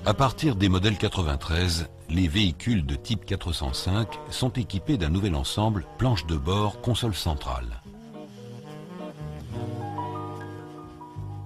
À partir des modèles 93, les véhicules de type 405 sont équipés d'un nouvel ensemble planche de bord, console centrale.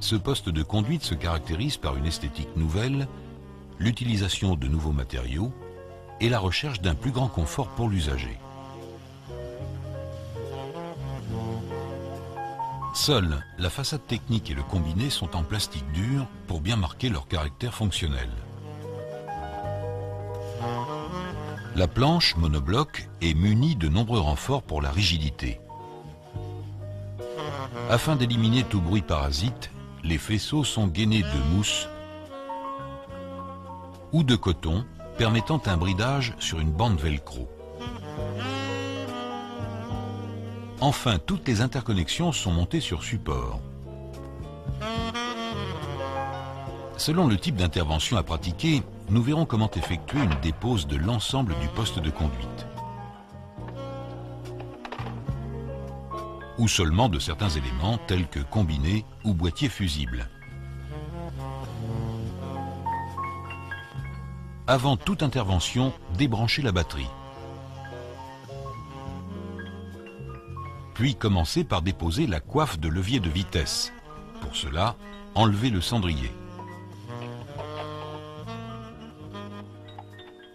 Ce poste de conduite se caractérise par une esthétique nouvelle, l'utilisation de nouveaux matériaux et la recherche d'un plus grand confort pour l'usager. Seules la façade technique et le combiné sont en plastique dur pour bien marquer leur caractère fonctionnel. La planche monobloc est munie de nombreux renforts pour la rigidité. Afin d'éliminer tout bruit parasite, les faisceaux sont gainés de mousse ou de coton, permettant un bridage sur une bande velcro. Enfin, toutes les interconnexions sont montées sur support. Selon le type d'intervention à pratiquer, nous verrons comment effectuer une dépose de l'ensemble du poste de conduite. Ou seulement de certains éléments tels que combinés ou boîtiers fusibles. Avant toute intervention, débranchez la batterie. Puis commencez par déposer la coiffe de levier de vitesse. Pour cela, enlevez le cendrier.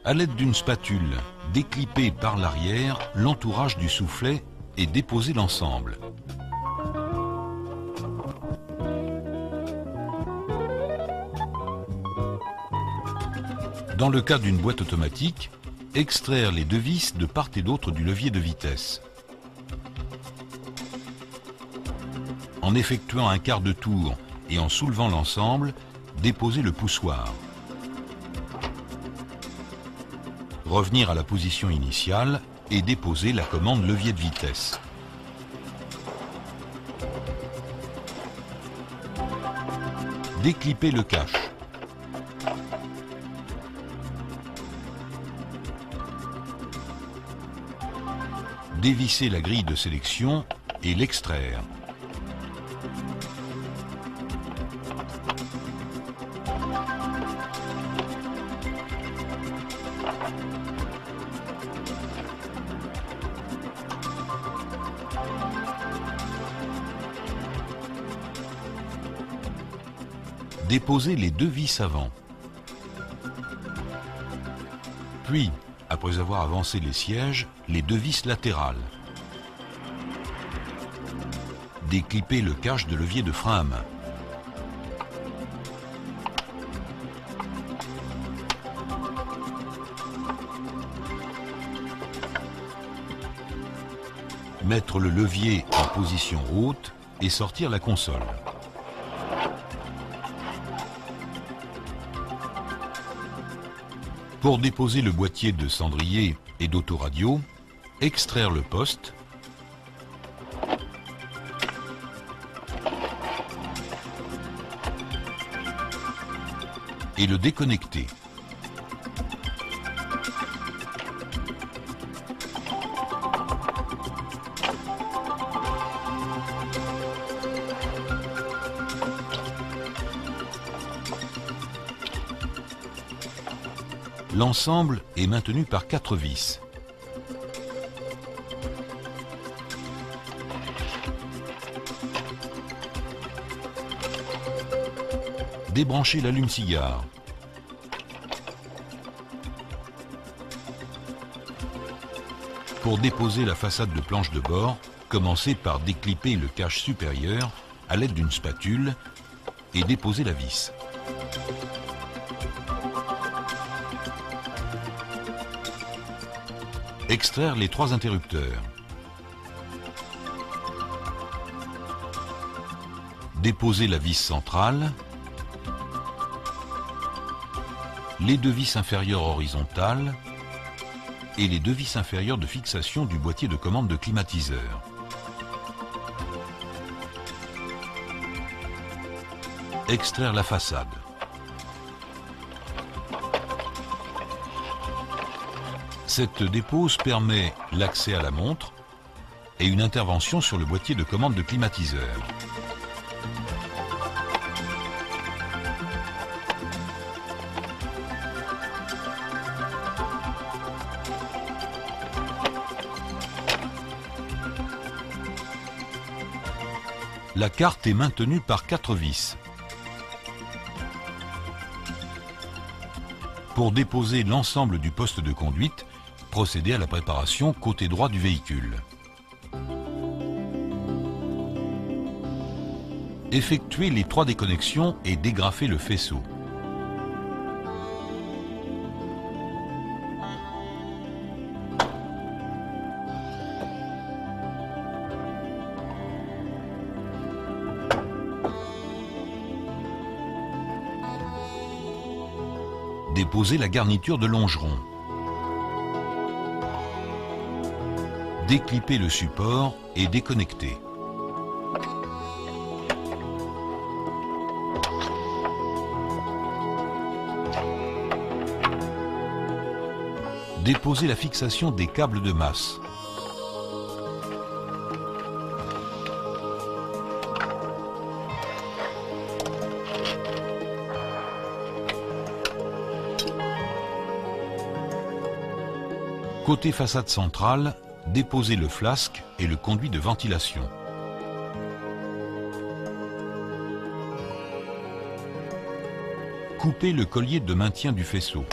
À l'aide d'une spatule, déclipez par l'arrière l'entourage du soufflet et déposez l'ensemble. Dans le cas d'une boîte automatique, extraire les deux vis de part et d'autre du levier de vitesse. En effectuant un quart de tour et en soulevant l'ensemble, déposez le poussoir. Revenir à la position initiale et déposer la commande levier de vitesse. Déclipez le cache. Dévisser la grille de sélection et l'extraire. Déposez les deux vis avant. Puis, après avoir avancé les sièges, les deux vis latérales. Déclipez le cache de levier de frein à main. Mettre le levier en position haute et sortir la console. Pour déposer le boîtier de cendrier et d'autoradio, extraire le poste, et le déconnecter. L'ensemble est maintenu par 4 vis. Débranchez l'allume-cigare. Pour déposer la façade de planche de bord, commencez par décliper le cache supérieur à l'aide d'une spatule et déposer la vis. Extraire les 3 interrupteurs. Déposer la vis centrale. Les 2 vis inférieures horizontales et les 2 vis inférieures de fixation du boîtier de commande de climatiseur. Extraire la façade. Cette dépose permet l'accès à la montre et une intervention sur le boîtier de commande de climatiseur. La carte est maintenue par 4 vis. Pour déposer l'ensemble du poste de conduite, procédez à la préparation côté droit du véhicule. Effectuez les 3 déconnexions et dégrafez le faisceau. Déposez la garniture de longeron. Déclippez le support et déconnectez. Déposez la fixation des câbles de masse. Côté façade centrale, déposez le flasque et le conduit de ventilation. Coupez le collier de maintien du faisceau.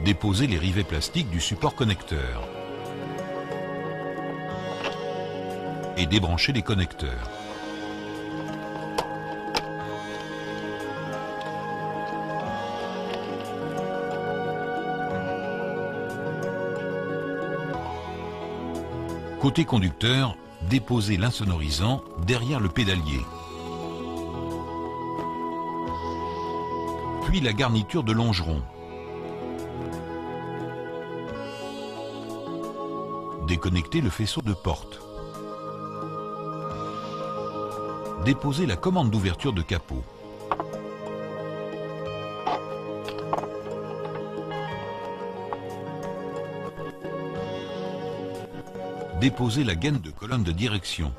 Déposez les rivets plastiques du support connecteur. Et débranchez les connecteurs. Côté conducteur, déposez l'insonorisant derrière le pédalier. Puis la garniture de longeron. Déconnectez le faisceau de porte. Déposez la commande d'ouverture de capot. Déposez la gaine de colonne de direction.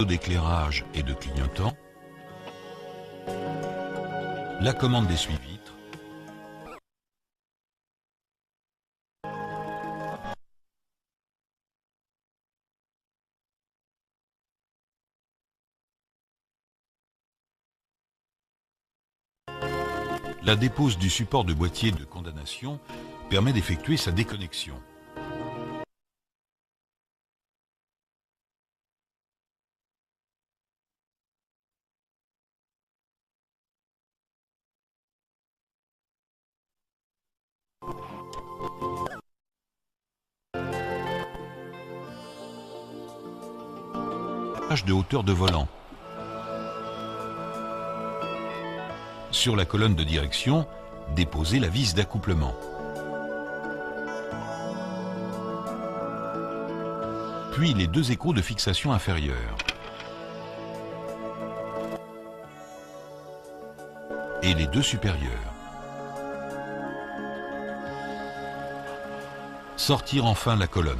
D'éclairage et de clignotant, la commande d'essuie-vitres, la dépose du support de boîtier de condamnation permet d'effectuer sa déconnexion. De hauteur de volant. Sur la colonne de direction, déposez la vis d'accouplement. Puis les 2 écrous de fixation inférieure. Et les 2 supérieurs. Sortir enfin la colonne.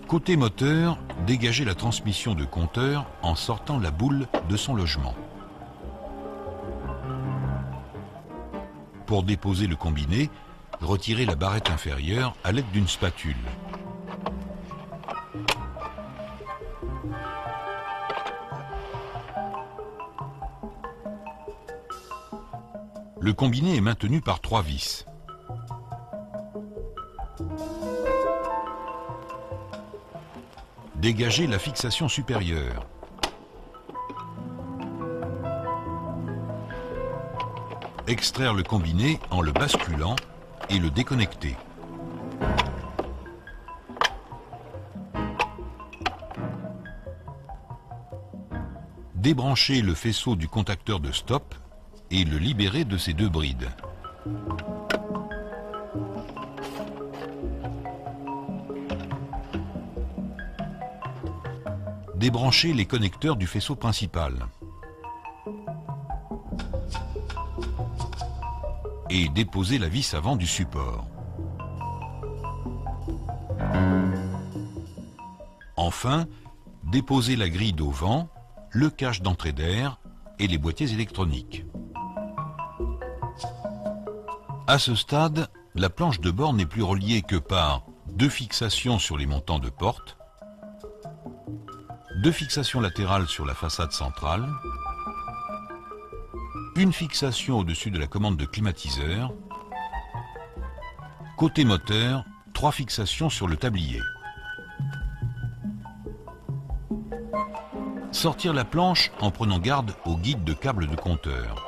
Côté moteur, dégagez la transmission de compteur en sortant la boule de son logement. Pour déposer le combiné, retirez la barrette inférieure à l'aide d'une spatule. Le combiné est maintenu par 3 vis. Dégagez la fixation supérieure. Extraire le combiné en le basculant et le déconnecter. Débranchez le faisceau du contacteur de stop et le libérer de ses 2 brides. Débranchez les connecteurs du faisceau principal. et déposer la vis avant du support. Enfin, déposer la grille d'auvent, le cache d'entrée d'air et les boîtiers électroniques. À ce stade, la planche de bord n'est plus reliée que par 2 fixations sur les montants de porte, 2 fixations latérales sur la façade centrale, une fixation au-dessus de la commande de climatiseur, côté moteur, 3 fixations sur le tablier. Sortir la planche en prenant garde au guide de câble de compteur.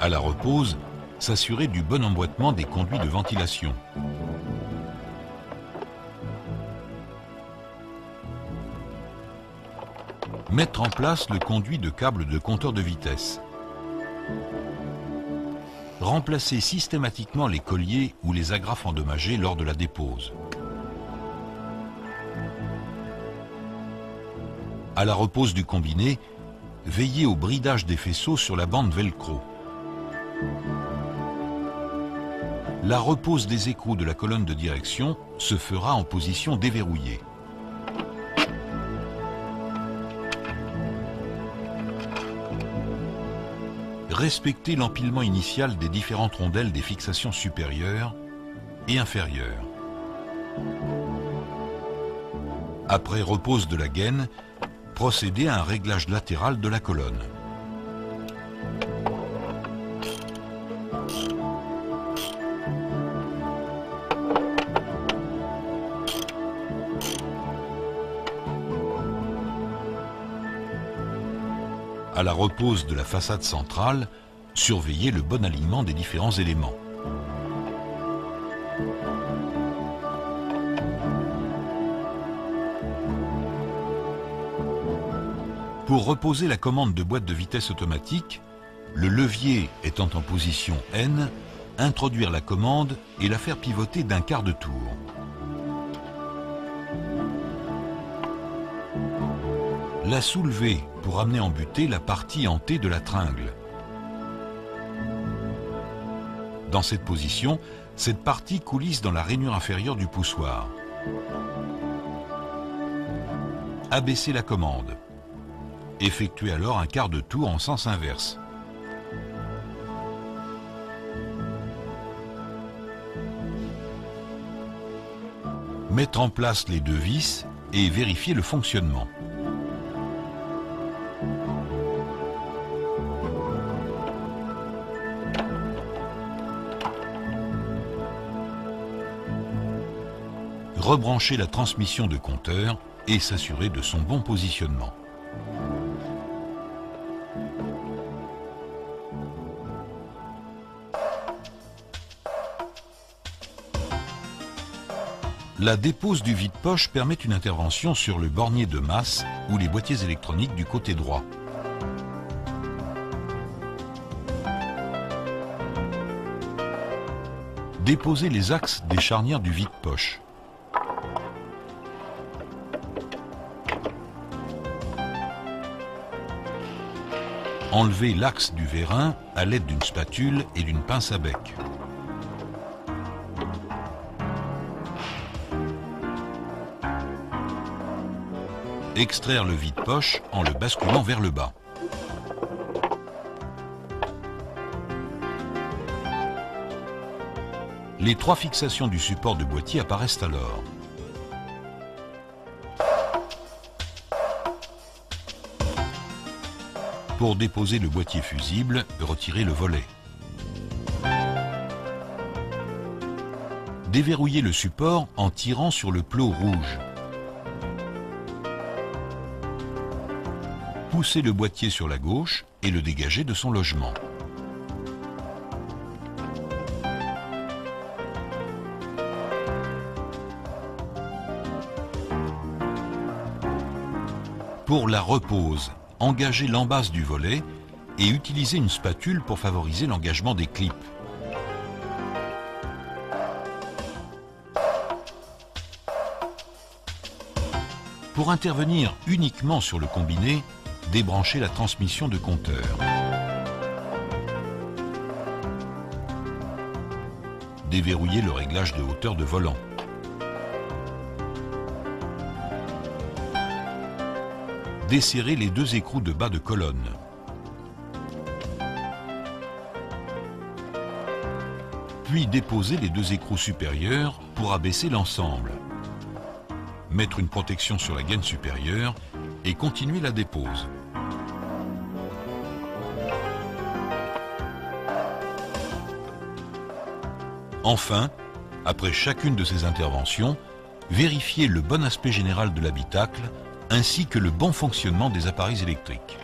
À la repose, s'assurer du bon emboîtement des conduits de ventilation. Mettre en place le conduit de câble de compteur de vitesse. Remplacer systématiquement les colliers ou les agrafes endommagées lors de la dépose. À la repose du combiné, veiller au bridage des faisceaux sur la bande velcro. La repose des écrous de la colonne de direction se fera en position déverrouillée. Respecter l'empilement initial des différentes rondelles des fixations supérieures et inférieures. Après repose de la gaine, procéder à un réglage latéral de la colonne. À la repose de la façade centrale, surveiller le bon alignement des différents éléments. Pour reposer la commande de boîte de vitesse automatique, le levier étant en position N, introduire la commande et la faire pivoter d'un quart de tour. La soulever pour amener en butée la partie en T de la tringle. Dans cette position, cette partie coulisse dans la rainure inférieure du poussoir. Abaisser la commande. Effectuez alors un quart de tour en sens inverse. Mettre en place les 2 vis et vérifier le fonctionnement. Rebrancher la transmission de compteur et s'assurer de son bon positionnement. La dépose du vide-poche permet une intervention sur le bornier de masse ou les boîtiers électroniques du côté droit. Déposer les axes des charnières du vide-poche. Enlever l'axe du vérin à l'aide d'une spatule et d'une pince à bec. Extraire le vide-poche en le basculant vers le bas. Les 3 fixations du support de boîtier apparaissent alors. Pour déposer le boîtier fusible, retirez le volet. Déverrouillez le support en tirant sur le plot rouge. Poussez le boîtier sur la gauche et le dégagez de son logement. Pour la repose, engagez l'embase du volet et utilisez une spatule pour favoriser l'engagement des clips. Pour intervenir uniquement sur le combiné, débranchez la transmission de compteur. Déverrouillez le réglage de hauteur de volant. Desserrez les deux écrous de bas de colonne. Puis déposez les deux écrous supérieurs pour abaisser l'ensemble. Mettre une protection sur la gaine supérieure et continuer la dépose. Enfin, après chacune de ces interventions, vérifiez le bon aspect général de l'habitacle ainsi que le bon fonctionnement des appareils électriques.